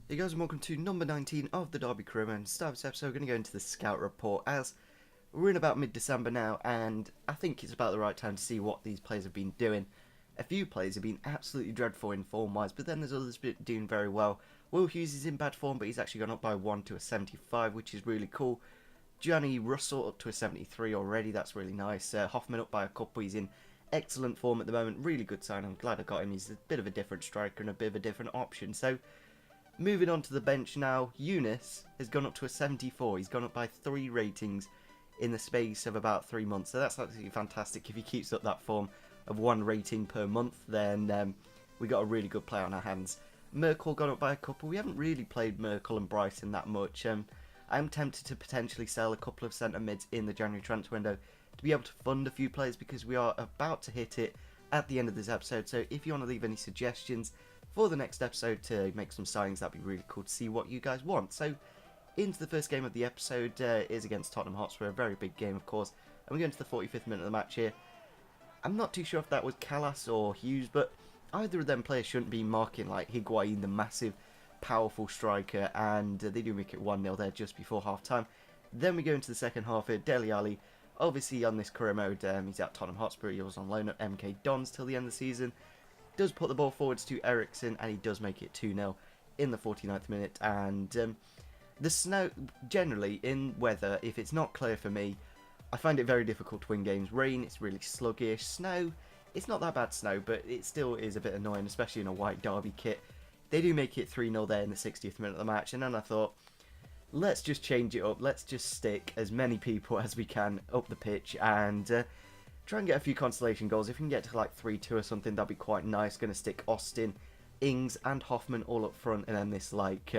Hey guys, and welcome to number 19 of the Derby Career. And to start this episode, we're going to go into the scout report as we're in about mid-December now, and I think it's about the right time to see what these players have been doing. A few players have been absolutely dreadful in form-wise, but then there's others doing very well. Will Hughes is in bad form, but he's actually gone up by 1 to a 75, which is really cool. Johnny Russell up to a 73 already, that's really nice. Hoffman up by a couple, he's in excellent form at the moment, really good sign. I'm glad I got him, he's a bit of a different striker and a bit of a different option. So, moving on to the bench now, Eunice has gone up to a 74. He's gone up by 3 ratings in the space of about 3 months. So that's absolutely fantastic. If he keeps up that form of 1 rating per month, then we got a really good player on our hands. Merkel gone up by a couple. We haven't really played Merkel and Bryson that much. I'm tempted to potentially sell a couple of centre mids in the January transfer window to be able to fund a few players because we are about to hit it at the end of this episode. So if you want to leave any suggestions for the next episode to make some signings, that'd be really cool to see what you guys want. So, into the first game of the episode is against Tottenham Hotspur, a very big game, of course. And we go into the 45th minute of the match here. I'm not too sure if that was Callas or Hughes, but either of them players shouldn't be marking like Higuain, the massive, powerful striker, and they do make it 1-0 there just before half-time. Then we go into the second half here. Dele Alli, obviously on this career mode, he's at Tottenham Hotspur. He was on loan at MK Dons till the end of the season. Does put the ball forwards to Ericsson, and he does make it 2-0 in the 49th minute. And the snow, generally in weather, if it's not clear for me, I find it very difficult to win games. Rain, it's really sluggish. Snow, it's not that bad snow, but it still is a bit annoying, especially in a white Derby kit. They do make it 3-0 there in the 60th minute of the match, and then I thought, let's just change it up. Let's just stick as many people as we can up the pitch and try and get a few consolation goals. If we can get to like 3-2 or something, that'd be quite nice. Going to stick Aston, Ings and Hoffman all up front, and then this like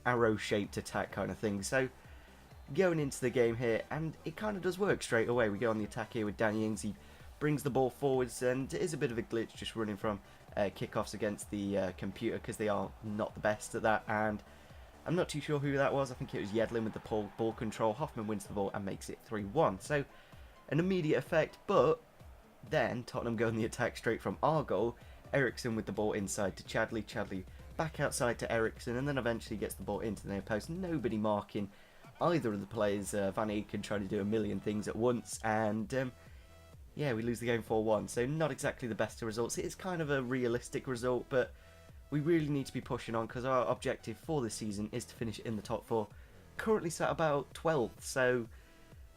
arrow-shaped attack kind of thing. So going into the game here, and it kind of does work straight away. We go on the attack here with Danny Ings. He brings the ball forwards, and it is a bit of a glitch just running from kickoffs against the computer because they are not the best at that. And I'm not too sure who that was. I think it was Yedlin with the ball control. Hoffman wins the ball and makes it 3-1. So an immediate effect, but then Tottenham go on the attack straight from our goal. Ericsson with the ball inside to Chadley. Chadley back outside to Ericsson, and then eventually gets the ball into the near post. Nobody marking either of the players. Van Aken trying to do a million things at once, and yeah, we lose the game 4-1. So not exactly the best of results. It is kind of a realistic result, but we really need to be pushing on because our objective for this season is to finish in the top 4. Currently sat about 12th, so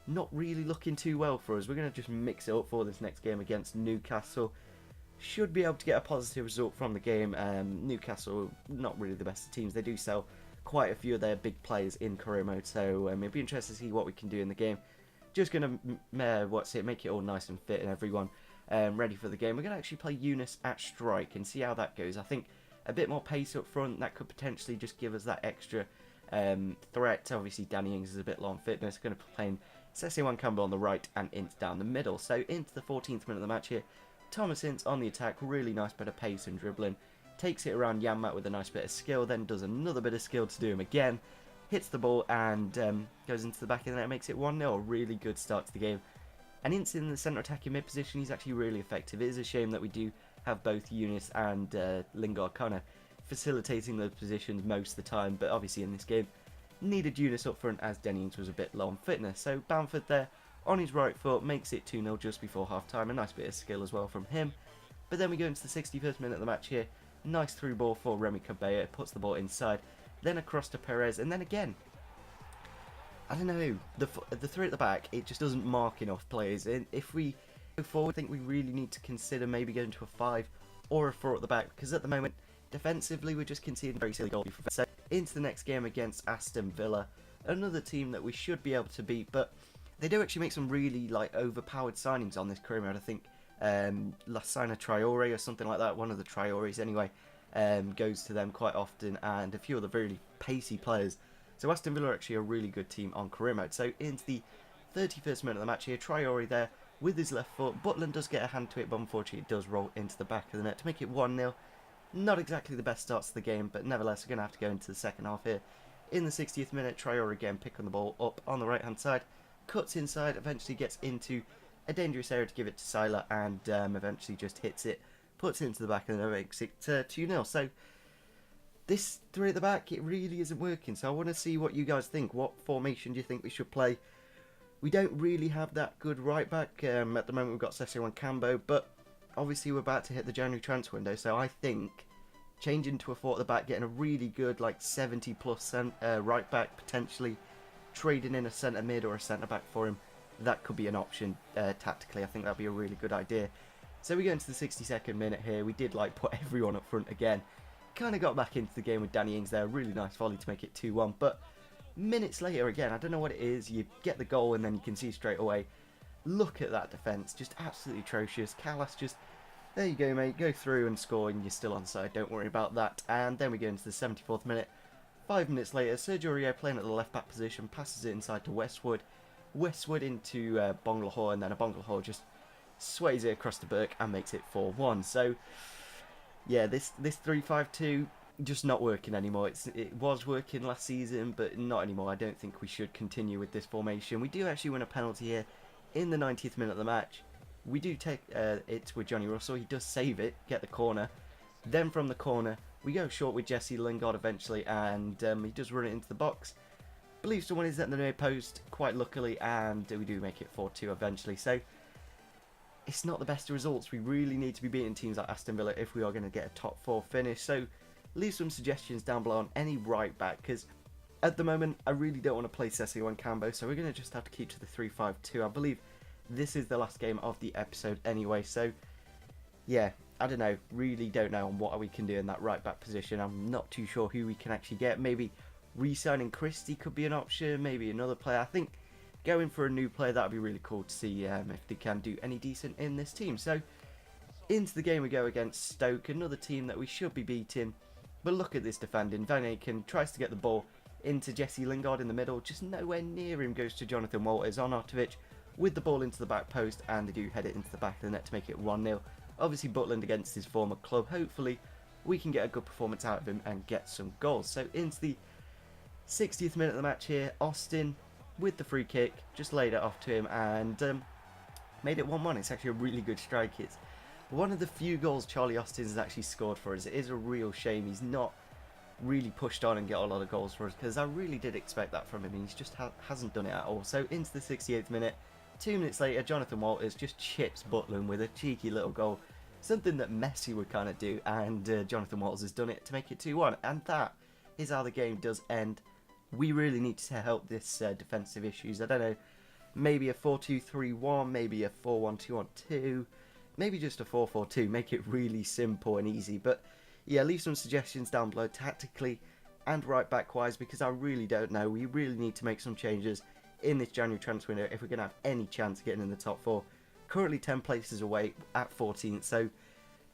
not really looking too well for us. We're going to just mix it up for this next game against Newcastle. Should be able to get a positive result from the game. Newcastle, not really the best of teams. They do sell quite a few of their big players in career mode, so it'd be interesting to see what we can do in the game. Just going to, make it all nice and fit and everyone ready for the game. We're going to actually play Eunice at strike and see how that goes. I think a bit more pace up front, that could potentially just give us that extra threat. Obviously, Danny Ings is a bit low on fitness. Going to be playing Cessie Campbell on the right and Ince down the middle. So into the 14th minute of the match here. Thomas Ince on the attack, really nice bit of pace and dribbling. Takes it around Janmaat with a nice bit of skill, then does another bit of skill to do him again. Hits the ball and goes into the back of the net, makes it 1-0. A really good start to the game. And Ince in the centre attacking mid position, he's actually really effective. It is a shame that we do have both Eunice and Lingard kind of facilitating those positions most of the time, but obviously in this game needed Eunice up front as Danny Ings was a bit low on fitness. So Bamford there on his right foot makes it 2-0 just before half time. A nice bit of skill as well from him. But then we go into the 61st minute of the match here. Nice through ball for Remy Cabella. Puts the ball inside. Then across to Perez. And then again, I don't know, the 3 at the back, it just doesn't mark enough players. And if we go forward, I think we really need to consider maybe going to a 5 or a 4 at the back. Because at the moment, defensively, we're just conceding very silly goals. So into the next game against Aston Villa. Another team that we should be able to beat, but they do actually make some really overpowered signings on this career mode. I think Lassana Traore or something like that, one of the Traores anyway, goes to them quite often, and a few other really pacey players. So Aston Villa are actually a really good team on career mode. So into the 31st minute of the match here, Traore there with his left foot. Butland does get a hand to it, but unfortunately it does roll into the back of the net to make it 1-0. Not exactly the best starts to the game, but nevertheless we're going to have to go into the second half here. In the 60th minute, Traore again picking the ball up on the right hand side. Cuts inside, eventually gets into a dangerous area to give it to Seiler, and eventually just hits it, puts it into the back, and makes it 2-0. So this three at the back, it really isn't working. So I want to see what you guys think. What formation do you think we should play? We don't really have that good right back. At the moment we've got Sessegnon Cambo, but obviously we're about to hit the January transfer window, so I think changing to a four at the back, getting a really good like 70 plus right back, potentially trading in a centre mid or a centre back for him, that could be an option tactically. I think that'd be a really good idea. So we go into the 62nd minute here. We did like put everyone up front again. Kind of got back into the game with Danny Ings there. Really nice volley to make it 2-1. But minutes later again, I don't know what it is. You get the goal and then you can see straight away. Look at that defence. Just absolutely atrocious. Callas just, there you go, mate. Go through and score and you're still onside. Don't worry about that. And then we go into the 74th minute. 5 minutes later, Sergio Aurier playing at the left back position. Passes it inside to Westwood. Westwood into Bonglahor, and then a Bonglahor just sways it across the Burke and makes it 4-1. So yeah, this 3-5-2 just not working anymore. It was working last season, but not anymore. I don't think we should continue with this formation. We do actually win a penalty here in the 90th minute of the match. We do take it with Johnny Russell. He does save it, get the corner. Then from the corner, we go short with Jesse Lingard eventually, and he does run it into the box. Believe someone is at the near post, quite luckily, and we do make it 4-2 eventually. So it's not the best of results. We really need to be beating teams like Aston Villa if we are going to get a top 4 finish. So leave some suggestions down below on any right back, because at the moment I really don't want to play Sessegnon Cambo, so we're going to just have to keep to the 3-5-2. I believe this is the last game of the episode anyway, so yeah, I don't know, really don't know on what we can do in that right back position. I'm not too sure who we can actually get. Maybe re-signing Christie could be an option, maybe another player. I think going for a new player, that would be really cool to see if they can do any decent in this team. So into the game we go against Stoke, another team that we should be beating. But look at this defending. Van Aken tries to get the ball into Jesse Lingard in the middle, just nowhere near him, goes to Jonathan Walters. Arnautovic with the ball into the back post, and they do head it into the back of the net to make it 1-0. Obviously Butland against his former club. Hopefully we can get a good performance out of him and get some goals. So into the 60th minute of the match here, Aston with the free kick just laid it off to him and made it 1-1. It's actually a really good strike. It's one of the few goals Charlie Austin has actually scored for us. It is a real shame he's not really pushed on and get a lot of goals for us, because I really did expect that from him, and he's just hasn't done it at all. So into the 68th minute, 2 minutes later, Jonathan Walters just chips Butland with a cheeky little goal, something that Messi would kind of do, and Jonathan Walters has done it to make it 2-1, and that is how the game does end. We really need to help this defensive issues. I don't know, maybe a 4-2-3-1, maybe a 4-1-2-1-2, maybe just a 4-4-2, make it really simple and easy. But yeah, leave some suggestions down below tactically and right back wise, because I really don't know. We really need to make some changes in this January transfer window if we're going to have any chance of getting in the top 4. Currently 10 places away at 14th, so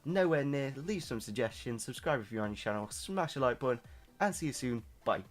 nowhere near. Leave some suggestions, subscribe if you're on your channel, smash the like button, and see you soon. Bye.